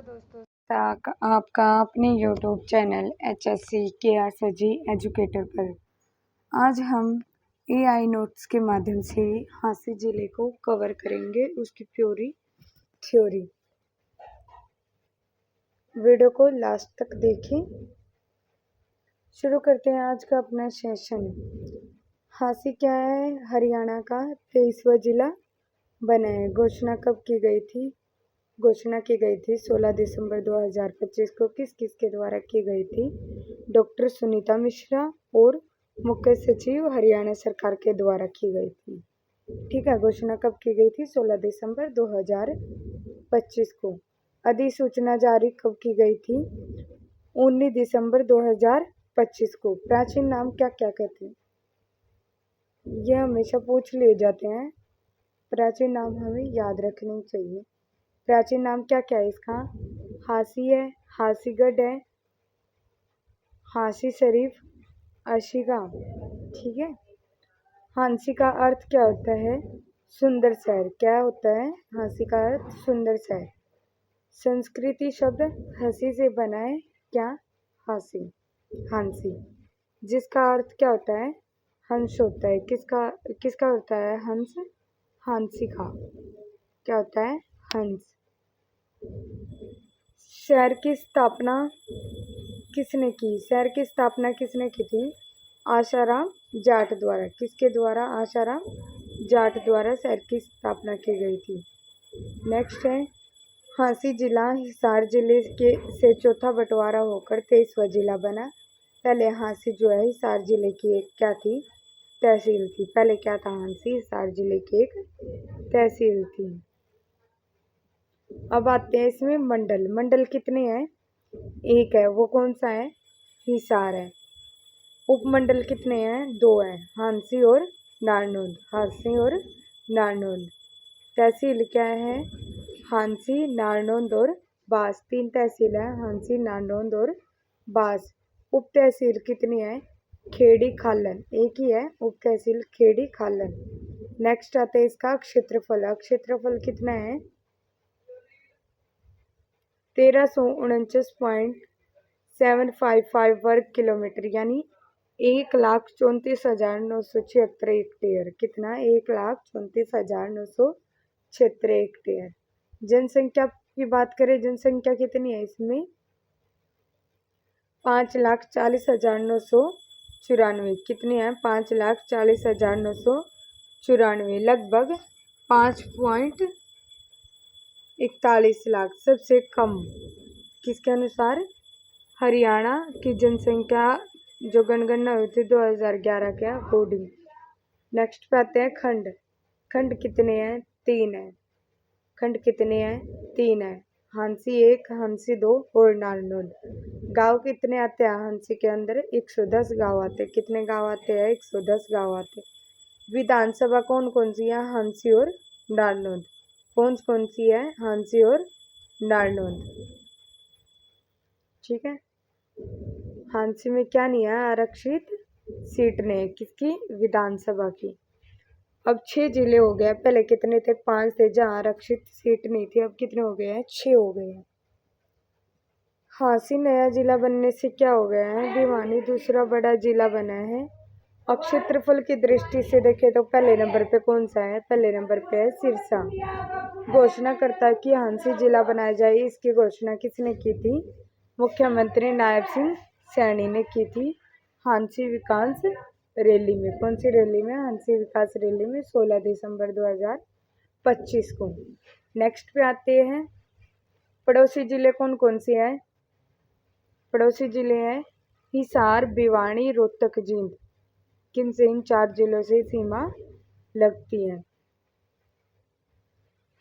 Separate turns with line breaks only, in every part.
दोस्तों, आपका अपने YouTube चैनल HSC KR जी एजुकेटर पर आज हम AI नोट्स के माध्यम से हांसी जिले को कवर करेंगे, उसकी पूरी थ्योरी। वीडियो को लास्ट तक देखें। शुरू करते हैं आज का अपना सेशन। हांसी क्या है? हरियाणा का 23वां जिला बना है। घोषणा कब की गई थी? घोषणा की गई थी 16 दिसंबर 2025 को। किस किस के द्वारा की गई थी? डॉक्टर सुनीता मिश्रा और मुख्य सचिव हरियाणा सरकार के द्वारा की गई थी। ठीक है, घोषणा कब की गई थी? 16 दिसंबर 2025 को। अधिसूचना जारी कब की गई थी? 19 दिसंबर 2025 को। प्राचीन नाम क्या क्या कहते हैं? यह हमेशा पूछ लिए जाते हैं। प्राचीन नाम हमें याद रखने चाहिए। प्राचीन नाम क्या क्या है इसका? हांसी है, हांसीगढ़ है, हांसी शरीफ, अशिगा। ठीक है। हांसी का अर्थ क्या होता है? सुंदर शहर। क्या होता है? हांसी का अर्थ सुंदर शहर। संस्कृति शब्द हंसी से बना है। क्या? हांसी, हांसी, जिसका अर्थ क्या होता है? हंस होता है। किसका किसका होता है हंस? हांसी का क्या होता है? हंस। शहर की स्थापना किसने की? शहर की स्थापना किसने की थी? आशाराम जाट द्वारा। किसके द्वारा? आशाराम जाट द्वारा शहर की स्थापना की गई थी। नेक्स्ट है, हांसी जिला हिसार जिले के से चौथा बंटवारा होकर 23वां जिला बना। पहले हांसी जो है हिसार जिले की एक क्या थी? तहसील थी। पहले क्या था? हांसी हिसार जिले की एक तहसील थी। अब आते हैं इसमें मंडल। मंडल कितने हैं? एक है। वो कौन सा है? हिसार है। उपमंडल कितने हैं? दो हैं, हांसी और नारनौंद। हांसी और नारनौंद। तहसील क्या है? हांसी, नारनौंद और बास। तीन तहसील है, हांसी, नारनौंद और बास। उप तहसील कितनी है? खेड़ी खालन। एक ही है उप तहसील, खेड़ी खालन। नेक्स्ट आते हैं इसका क्षेत्रफल। क्षेत्रफल कितना है? 1349.755 वर्ग किलोमीटर, यानी 1,34,976 हेक्टेयर। कितना? 1,34,976 हेक्टेयर। जनसंख्या की बात करें, जनसंख्या कितनी है इसमें? 5,40,994। कितनी है? 5,40,994। लगभग 5.41 लाख। सबसे कम किसके अनुसार? हरियाणा की जनसंख्या जो जनगणना हुई थी 2011 के अकॉर्डिंग। नेक्स्ट पे आते हैं खंड। खंड कितने हैं? 3 है। खंड कितने हैं? 3 है। हांसी 1, हांसी 2 और नारनौंद। गांव कितने आते हैं हांसी के अंदर? 110 गांव आते हैं। कितने गांव आते हैं? 110 गांव आते हैं। विधानसभा कौन कौन सी है? हांसी और नारनौंद। कौन कौन सी है? हांसी और नारनौंद। ठीक है। हांसी में क्या नहीं है? आरक्षित सीट नहीं। किसकी? विधानसभा की। अब 6 जिले हो गए। पहले कितने थे? 5 थे जहाँ आरक्षित सीट नहीं थी। अब कितने हो गए हैं? 6 हो गए हैं। हांसी नया जिला बनने से क्या हो गया है? भिवानी दूसरा बड़ा जिला बना है। और क्षेत्रफल की दृष्टि से देखें तो पहले नंबर पे कौन सा है? पहले नंबर पे है सिरसा। घोषणा करता कि हांसी जिला बनाया जाए, इसकी घोषणा किसने की थी? मुख्यमंत्री नायब सिंह सैनी ने की थी हांसी विकास रैली में। कौन सी रैली में? हांसी विकास रैली में 16 दिसंबर 2025 को। नेक्स्ट पे आते हैं, पड़ोसी जिले कौन कौन से हैं? पड़ोसी जिले हैं हिसार, भिवानी, रोहतक, जींद। किन से? इन 4 जिलों से सीमा लगती है।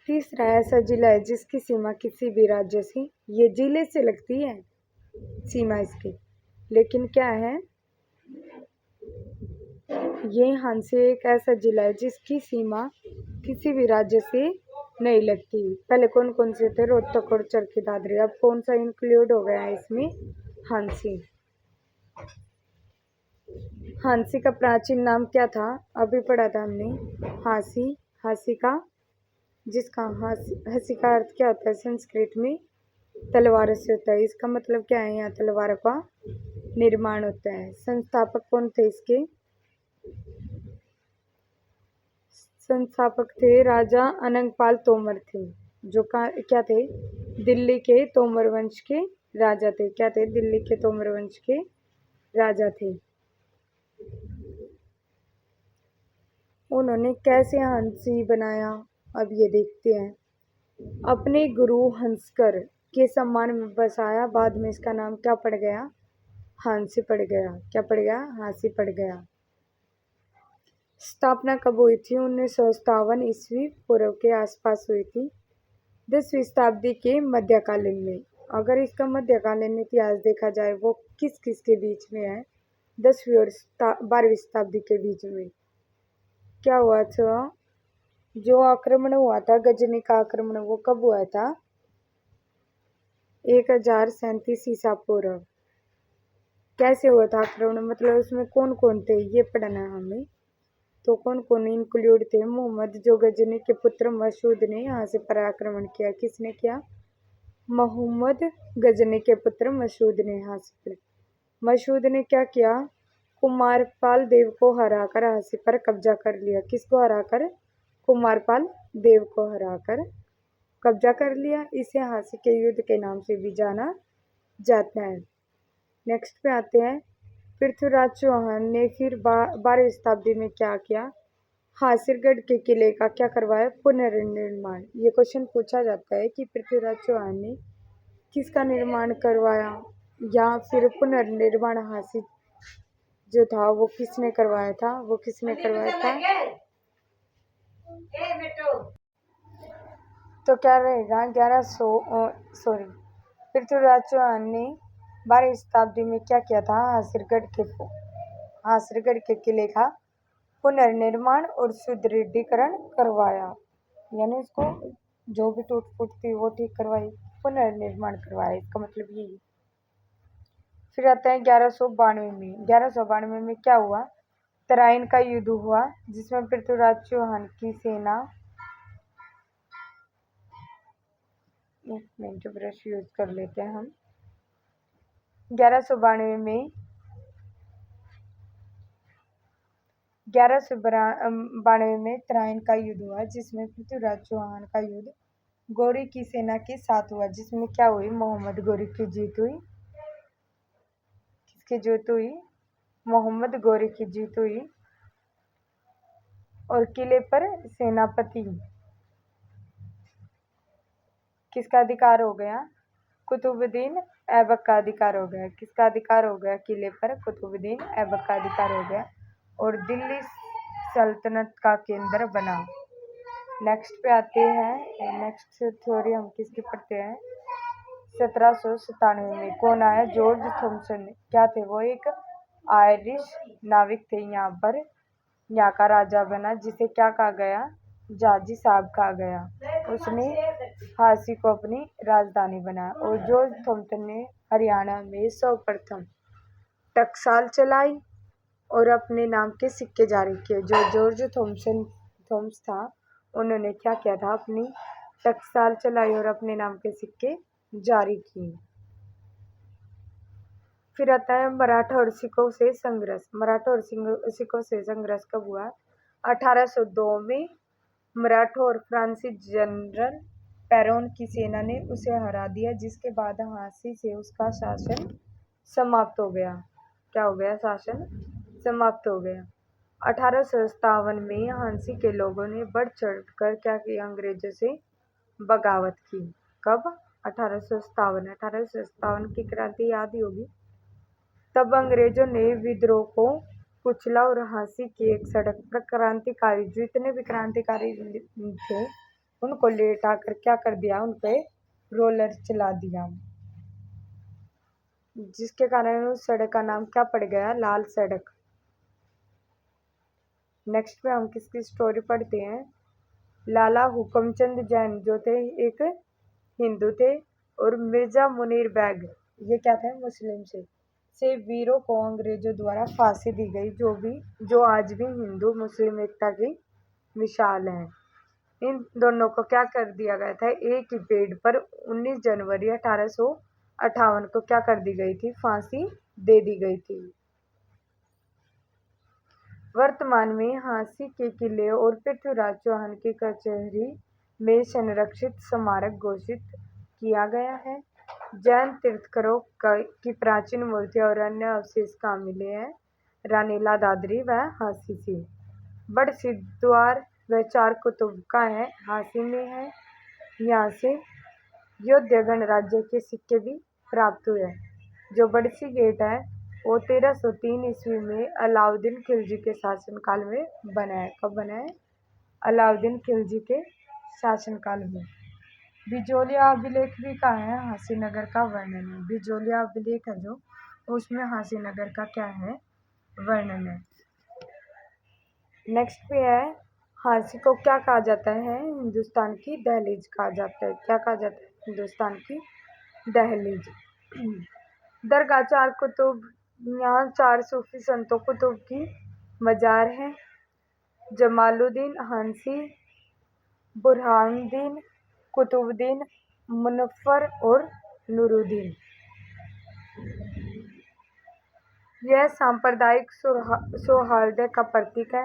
तीसरा ऐसा जिला है जिसकी सीमा किसी भी राज्य से, ये जिले से लगती है सीमा इसकी, लेकिन क्या है? ये हांसी एक ऐसा जिला है जिसकी सीमा किसी भी राज्य से नहीं लगती। पहले कौन कौन से थे? रोहतक और चरखी दादरी। अब कौन सा इंक्लूड हो गया है इसमें? हांसी। हांसी का प्राचीन नाम क्या था? अभी पढ़ा था हमने, हांसी, हांसी का, जिसका हंसी का अर्थ क्या होता है संस्कृत में? तलवारों से होता है। इसका मतलब क्या है, यहाँ तलवारों का निर्माण होता है। संस्थापक कौन थे इसके? संस्थापक थे राजा अनंगपाल तोमर थे, जो क्या थे, दिल्ली के तोमर वंश के राजा थे। क्या थे? दिल्ली के तोमर वंश के राजा थे। उन्होंने कैसे हंसी बनाया, अब ये देखते हैं। अपने गुरु हंसकर के सम्मान में बसाया, बाद में इसका नाम क्या पड़ गया? हांसी पड़ गया। क्या पड़ गया? हांसी पड़ गया। स्थापना कब हुई थी? 1957 ईस्वी पूर्व के आसपास हुई थी, 10वीं शताब्दी के मध्यकालीन में। अगर इसका मध्यकालीन इतिहास देखा जाए, वो किस किस के बीच में है? 10वीं और 12वीं शताब्दी के बीच में। क्या हुआ था? जो आक्रमण हुआ था, गजनी का आक्रमण, वो कब हुआ था? 1037 ईसा पूर्व। कैसे हुआ था आक्रमण, मतलब उसमें कौन कौन थे, ये पढ़ना है हमें। तो कौन कौन इंक्लूड थे? मोहम्मद, जो गजनी के पुत्र मसूद ने यहाँ से पर आक्रमण किया। किसने किया? मोहम्मद गजनी के पुत्र मसूद ने यहाँ से। मसूद ने क्या किया? कुमारपाल देव को हराकर हांसी पर कब्जा कर लिया। किसको हराकर? कुमारपाल देव को हराकर कब्जा कर लिया। इसे हांसी के युद्ध के नाम से भी जाना जाता है। नेक्स्ट पे आते हैं। पृथ्वीराज चौहान ने फिर 12वीं शताब्दी में क्या किया? हासिरगढ़ के किले का क्या करवाया? पुनर्निर्माण। ये क्वेश्चन पूछा जाता है कि पृथ्वीराज चौहान ने किसका निर्माण करवाया, या फिर पुनर्निर्माण हासिल जो था वो किसने करवाया था? वो किसने करवाया था? तो क्या रहेगा? 1100 सॉरी, पृथ्वीराज चौहान ने 12वीं शताब्दी में क्या किया था? हासिरगढ़ के किले का पुनर्निर्माण और सुदृढ़ीकरण करवाया, यानी इसको जो भी टूट फूट थी वो ठीक करवाई, पुनर्निर्माण करवाया, इसका मतलब यही। फिर आता है 1192 में। 1192 में क्या हुआ? तराइन का युद्ध हुआ, जिसमें पृथ्वीराज चौहान की सेना, एक मिनट ब्रश यूज कर लेते हैं हम। 1192 में 1192 में तराइन का युद्ध हुआ, जिसमें पृथ्वीराज चौहान का युद्ध गौरी की सेना के साथ हुआ, जिसमें क्या हुई? मोहम्मद गौरी की जीत हुई। किसकी जीत हुई? मोहम्मद गौरी की जीत हुई। और किले पर सेनापति किसका अधिकार हो गया? कुतुबुद्दीन ऐबक का अधिकार हो गया। किसका अधिकार हो गया? किले पर कुतुबुद्दीन ऐबक का अधिकार हो गया, और दिल्ली सल्तनत का केंद्र बना। नेक्स्ट पे आते हैं। नेक्स्ट थ्योरी हम किसकी पढ़ते हैं? 1797 में कौन आया? George Thomson. क्या थे वो? एक आयरिश नाविक थे। यहाँ पर यहाँ का राजा बना, जिसे क्या कहा गया? जाजी साहब कहा गया। उसने झांसी को अपनी राजधानी बनाया, और जॉर्ज थॉमसन ने हरियाणा में सर्वप्रथम टकसाल चलाई और अपने नाम के सिक्के जारी किए। जो जॉर्ज थॉम्स था, उन्होंने क्या किया था? अपनी टकसाल चलाई और अपने नाम के सिक्के जारी किए। फिर आता है मराठा और सिखों से संघर्ष। मराठा और सिखों से संघर्ष कब हुआ? 1802 में मराठों और फ्रांसीसी जनरल पेरोन की सेना ने उसे हरा दिया, जिसके बाद झांसी से उसका शासन समाप्त हो गया। क्या हो गया? शासन समाप्त हो गया। 1857 में झांसी के लोगों ने बढ़ चढ़कर क्या किया? अंग्रेजों से बगावत की। कब? 1857 की क्रांति याद ही होगी। तब अंग्रेजों ने विद्रोह को कुचला और झांसी की एक सड़क पर क्रांतिकारी, जो इतने भी क्रांतिकारी थे, उनको लेटा कर क्या कर दिया? उन पे रोलर चला दिया, जिसके कारण उस सड़क का नाम क्या पड़ गया? लाल सड़क। नेक्स्ट पे हम किसकी स्टोरी पढ़ते हैं? लाला हुकमचंद जैन, जो थे एक हिंदू थे, और मिर्जा मुनीर बैग, ये क्या थे? मुस्लिम से वीरों को अंग्रेजों द्वारा फांसी दी गई, जो आज भी हिंदू मुस्लिम एकता की मिसाल है। इन दोनों को क्या कर दिया गया था, एक ही पेड़ पर 19 जनवरी 1858 को क्या कर दी गई थी, फांसी दे दी गई थी। वर्तमान में झांसी के किले और पृथ्वीराज चौहान की कचहरी में संरक्षित स्मारक घोषित किया गया है। जैन तीर्थंकरों की प्राचीन मूर्तियां और अन्य अवशेष कहाँ मिले हैं, रानीला दादरी व झांसी से। बड़सिद्धार व चार कुतुब का है, झांसी में है। यहाँ से योद्धा गणराज्य के सिक्के भी प्राप्त हुए। जो बड़सी गेट है वो 1303 ईस्वी में अलाउद्दीन खिलजी के शासनकाल में बना है। कब बना है, अलाउद्दीन खिलजी के शासनकाल में। बिजोलिया अभिलेख भी कहाँ है, झांसी नगर का वर्णन है। बिजोलिया अभिलेख है जो, उसमें झांसी नगर का क्या है, वर्णन है। नेक्स्ट पे है, झांसी को क्या कहा जाता है, हिंदुस्तान की दहलीज कहा जाता है। क्या कहा जाता है, हिंदुस्तान की दहलीज। दरगाह चार कुतुब, यहाँ 4 सूफी संतों कुतुब की मजार है। जमालुद्दीन, हंसी, बुरहानुद्दीन, कुतुबुद्दीन, मुनव्वर और नूरुद्दीन। यह सांप्रदायिक सौहार्द का प्रतीक है।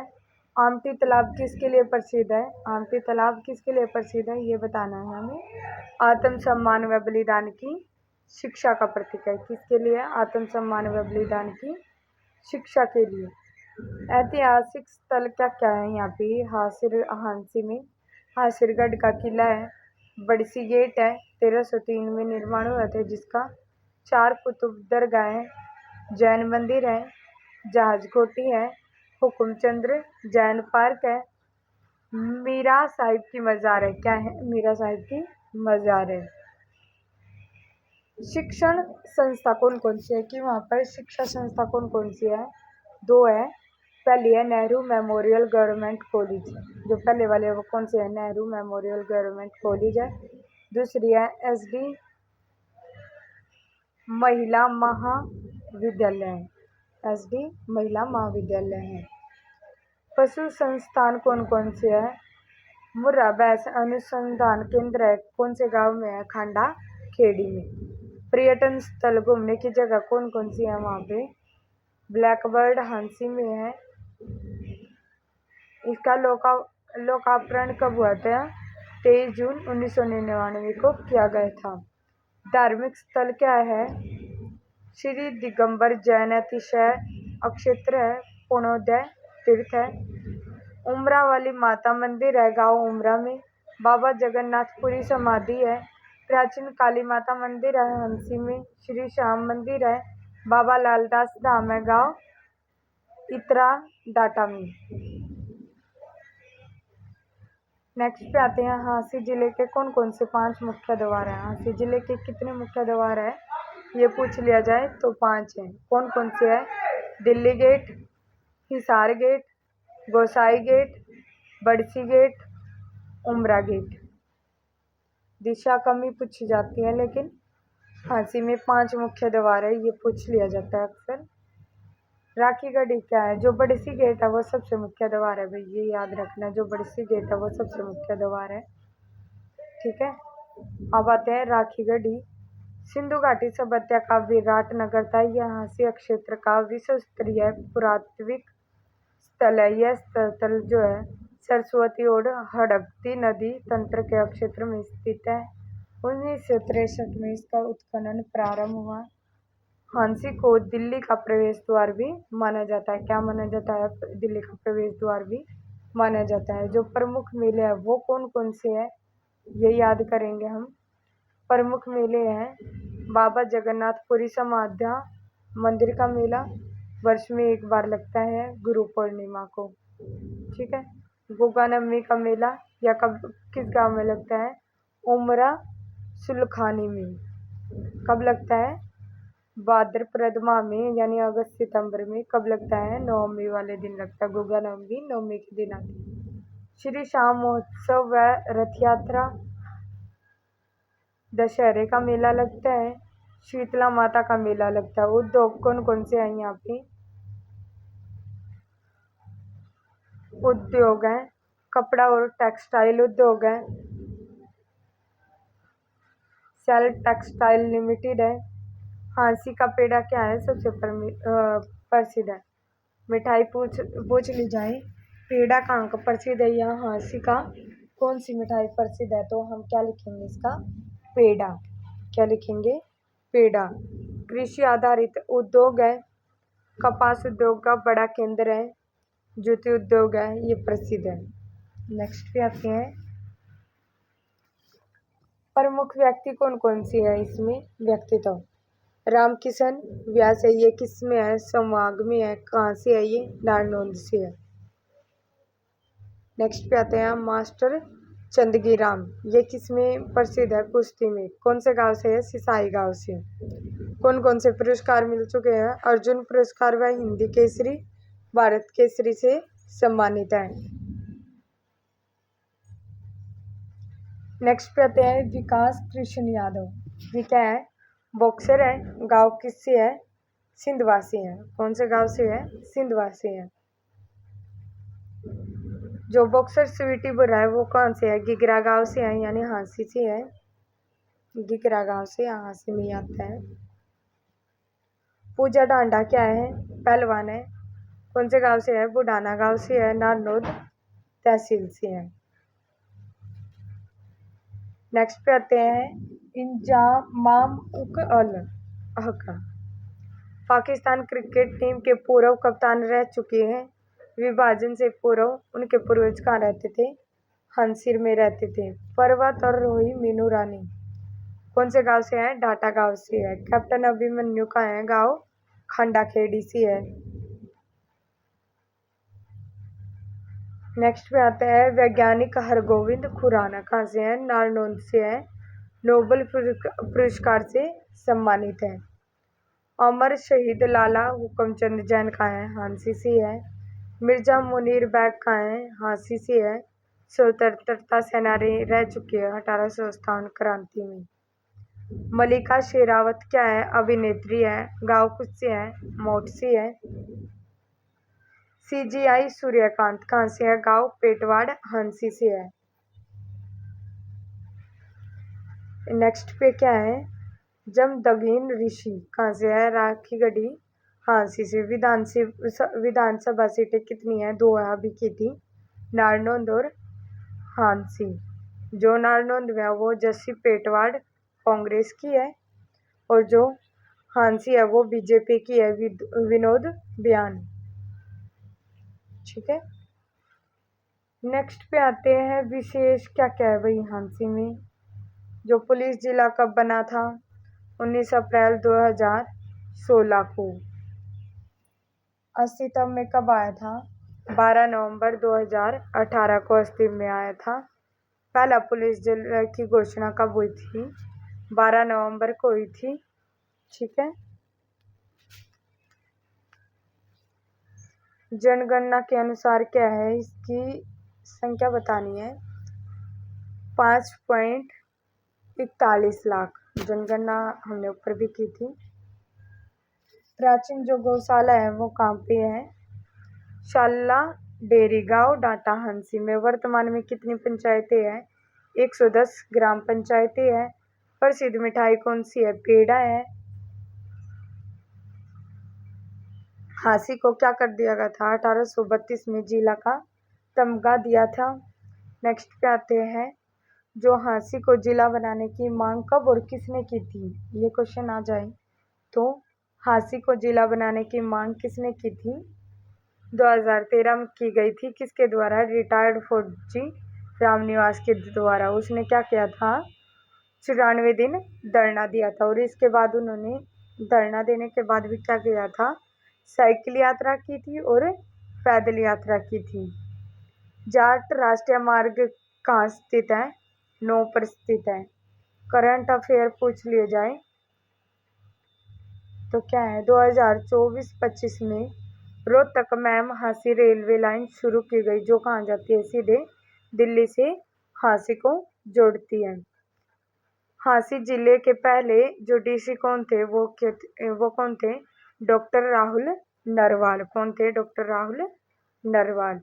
आमटी तालाब किसके लिए प्रसिद्ध है, आमटी तालाब किसके लिए प्रसिद्ध है, ये बताना है हमें। आत्मसम्मान व बलिदान की शिक्षा का प्रतीक है। किसके लिए, आत्मसम्मान व बलिदान की शिक्षा के लिए। ऐतिहासिक स्थल क्या क्या है यहाँ पे, झांसी में हासिरगढ़ का किला है, बड़सी गेट है, 1303 में निर्माण हुआ था, जिसका 4 कुतुब दरगाह है, जैन मंदिर है, जहाज कोठी है, हुकुमचंद्र जैन पार्क है, मीरा साहिब की मजार है। क्या है, मीरा साहिब की मजार है। शिक्षण संस्था कौन कौन सी है, कि वहाँ पर शिक्षा संस्था कौन कौन सी है, 2 है। पहली है नेहरू मेमोरियल गवर्नमेंट कॉलेज, जो पहले वाले है वो कौन से है, नेहरू मेमोरियल गवर्नमेंट कॉलेज है। दूसरी है SD महिला महाविद्यालय है, SD महिला महाविद्यालय है। पशु संस्थान कौन कौन से है, मुर्रा भैंस अनुसंधान केंद्र है, कौन से गांव में है, खांडा खेड़ी में। पर्यटन स्थल घूमने की जगह कौन कौन सी है वहाँ पे, ब्लैकबर्ड झांसी में है। इसका लोकार्पण कब हुआ था, 23 जून 1999 को किया गया था। धार्मिक स्थल क्या है, श्री दिगंबर जैन अतिशय अक्षेत्र है, पुण्योदय तीर्थ है। उमरा वाली माता मंदिर है गांव उमरा में। बाबा जगन्नाथपुरी समाधि है। प्राचीन काली माता मंदिर है हंसी में। श्री श्याम मंदिर है। बाबा लालदास धाम है गांव इतरा डाटा में। नेक्स्ट पे आते हैं, झांसी जिले के कौन कौन से 5 मुख्य द्वार हैं। झांसी जिले के कितने मुख्य द्वार है, ये पूछ लिया जाए तो 5 हैं। कौन कौन से है, दिल्ली गेट, हिसार गेट, गोसाई गेट, बड़सी गेट, उमरा गेट। दिशा कमी पूछी जाती है, लेकिन झांसी में 5 मुख्य द्वार है, ये पूछ लिया जाता है अक्सर। राखी गढ़ी क्या है, जो बड़सी गेट है वो सबसे मुख्य द्वार है भाई, ये याद रखना, जो बड़सी गेट है वो सबसे मुख्य द्वार है, ठीक है। अब आते हैं राखी गढ़ी। सिंधु घाटी सभ्यता का विराट नगर था, यह झांसी क्षेत्र का विश्व स्तरीय पुरातात्विक स्थल है। यह स्थल जो है सरस्वती और हड़प्पी नदी तंत्र के क्षेत्र में स्थित है। 1963 में इसका उत्खनन प्रारंभ हुआ। झांसी को दिल्ली का प्रवेश द्वार भी माना जाता है। क्या माना जाता है, दिल्ली का प्रवेश द्वार भी माना जाता है। जो प्रमुख मेले हैं वो कौन कौन से हैं, ये याद करेंगे हम। प्रमुख मेले हैं, बाबा जगन्नाथपुरी समाध्या मंदिर का मेला वर्ष में एक बार लगता है, गुरु पूर्णिमा को, ठीक है। गोगानम्मी का मेला या कब किस गांव में लगता है, उमरा सुलखानी में। कब लगता है, भाद्रपद माह में, यानी अगस्त सितंबर में। कब लगता है, नवमी वाले दिन लगता है, गोगा नवमी नवमी के दिन आती है। श्री श्याम महोत्सव व रथ यात्रा, दशहरे का मेला लगता है, शीतला माता का मेला लगता है। उद्योग कौन कौन से हैं यहाँ पे, उद्योग हैं कपड़ा और टेक्सटाइल उद्योग है, सेल टेक्सटाइल लिमिटेड है। हाँसी का पेड़ा क्या है, सबसे प्रसिद्ध है। मिठाई पूछ पूछ ली जाए, पेड़ा कहाँ का प्रसिद्ध है या हाँसी का कौन सी मिठाई प्रसिद्ध है, तो हम क्या लिखेंगे इसका, पेड़ा। क्या लिखेंगे, पेड़ा। कृषि आधारित उद्योग है, कपास उद्योग का बड़ा केंद्र है, जूती उद्योग है, ये प्रसिद्ध है। नेक्स्ट पे आते हैं, प्रमुख व्यक्ति कौन कौन सी है इसमें, व्यक्तित्व। रामकिशन व्यास है, ये किस में है, संवाग में है। कहाँ से है ये, नारनौंद से है। नेक्स्ट पे आते हैं, मास्टर चंदगीराम, ये किस में प्रसिद्ध है, कुश्ती में। कौन से गांव से है, सिसाई गांव से। कौन कौन से पुरस्कार मिल चुके हैं, अर्जुन पुरस्कार व हिंदी केसरी, भारत केसरी से सम्मानित है। नेक्स्ट पे आते हैं, विकास कृष्ण यादव, ये क्या है, बॉक्सर है। गांव किससे है, सिंधवासी है। कौन से गांव से है, सिंधवासी है। जो बॉक्सर स्वीटी बुर्रा है वो कौन से है, गिगरा गांव से है, यानी हाँसी से है। गिगरा गांव से, हाँसी में आता है। पूजा डांडा क्या है, पहलवान है। कौन से गांव से है, बुढ़ाना गांव से है, नारनौद तहसील से है। नेक्स्ट पे आते हैं, इंजामाम उक अल हक, पाकिस्तान क्रिकेट टीम के पूर्व कप्तान रह चुके हैं। विभाजन से पूर्व उनके पूर्वज कहाँ रहते थे, हंसिर में रहते थे। पर्वत और रोही मीनू रानी कौन से गांव से है, डाटा गांव से है। कैप्टन अभिमन्यु का है गांव, खंडाखेड़ी से है। नेक्स्ट पे आता है, वैज्ञानिक हरगोविंद खुराना कहाँ से है, नारनौंद से है। नोबेल पुरस्कार से सम्मानित है। अमर शहीद लाला हुक्मचंद जैन का है, हाँसी से है। मिर्जा मुनीर बैग का है, हाँसी से है। स्वतंत्रता सेनानी रह चुके हैं 1857 क्रांति में। मलिका शेरावत क्या है, अभिनेत्री है। गांव कुछ से है, मोट से है। सीजीआई सूर्यकांत कहाँ से है, गांव पेटवाड़, हंसी से है। नेक्स्ट पे क्या है, जमदग्नि ऋषि कहाँ से है, राखीगढ़ी, हाँसी से। विधानसभा सीटें कितनी है, 2 अभी की थी, नारनौंद और हाँसी। जो नारनौंद में है वो जस्सी पेटवाड़ कांग्रेस की है, और जो हाँसी है वो बीजेपी की है, विनोद बयान। ठीक है। नेक्स्ट पे आते हैं, विशेष क्या क्या है भाई हाँसी में। जो पुलिस जिला कब बना था, 19 अप्रैल 2016 को। अस्तित्व में कब आया था, 12 नवंबर 2018 को अस्तित्व में आया था। पहला पुलिस जिला की घोषणा कब हुई थी, 12 नवंबर को हुई थी। ठीक है। जनगणना के अनुसार क्या है, इसकी संख्या बतानी है, 5.41 लाख। जनगणना हमने ऊपर भी की थी। प्राचीन जो गौशाला है वो कहाँ पे है, शाला डेरी गांव, डाटा, हंसी में। वर्तमान में कितनी पंचायतें हैं, 110 ग्राम पंचायतें हैं। प्रसिद्ध मिठाई कौन सी है, पेड़ा है। हाँसी को क्या कर दिया गया था, 1832 में जिला का तमगा दिया था। नेक्स्ट पे आते हैं, जो हाँसी को जिला बनाने की मांग कब और किसने की थी, ये क्वेश्चन आ जाए तो हाँसी को जिला बनाने की मांग किसने की थी, 2013 में की गई थी। किसके द्वारा, रिटायर्ड फौजी रामनिवास के द्वारा। उसने क्या किया था, 94 दिन धरना दिया था, और इसके बाद उन्होंने धरना देने के बाद भी क्या किया था, साइकिल यात्रा की थी और पैदल यात्रा की थी। जाट राष्ट्रीय मार्ग कहाँ स्थित है, 9 पर स्थित है। करंट अफेयर पूछ लिए जाए तो क्या है, 2024-25 में रोहतक मैम हाँसी रेलवे लाइन शुरू की गई, जो कहाँ जाती है, सीधे दिल्ली से हाँसी को जोड़ती है। हाँसी जिले के पहले जो डीसी कौन थे, वो कौन थे, डॉक्टर राहुल नरवाल। कौन थे, डॉक्टर राहुल नरवाल।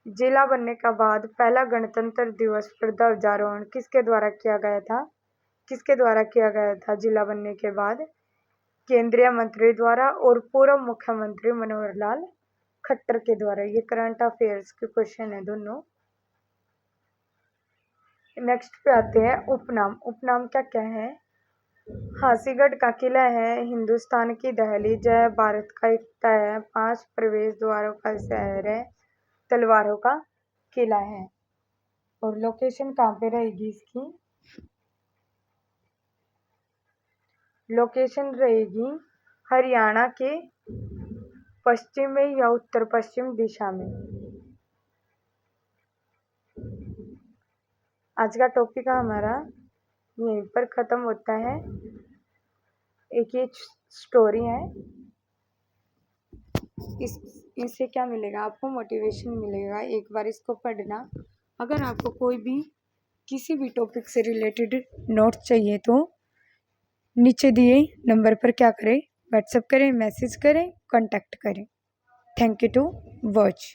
जिला बनने का बाद पहला गणतंत्र दिवस पर ध्वजारोहण किसके द्वारा किया गया था? किसके द्वारा किया गया था जिला बनने के बाद? केंद्रीय मंत्री द्वारा और पूर्व मुख्यमंत्री मनोहर लाल खट्टर के द्वारा। ये करंट अफेयर्स के क्वेश्चन है दोनों। नेक्स्ट पे आते हैं उपनाम। उपनाम क्या क्या है? हासीगढ़ का किला है, हिंदुस्तान की दहलीज है, भारत का एकता है, 5 प्रवेश द्वारों का शहर है, तलवारों का किला है। और लोकेशन कहाँ पे रहेगी इसकी? लोकेशन रहेगी हरियाणा के पश्चिम में या उत्तर पश्चिम दिशा में। आज का टॉपिक हमारा यहीं पर खत्म होता है। एक ये स्टोरी है, इससे क्या मिलेगा आपको? मोटिवेशन मिलेगा। एक बार इसको पढ़ना। अगर आपको कोई भी किसी भी टॉपिक से रिलेटेड नोट्स चाहिए तो नीचे दिए नंबर पर क्या करें? व्हाट्सएप करें, मैसेज करें, कांटेक्ट करें। Thank you to watch.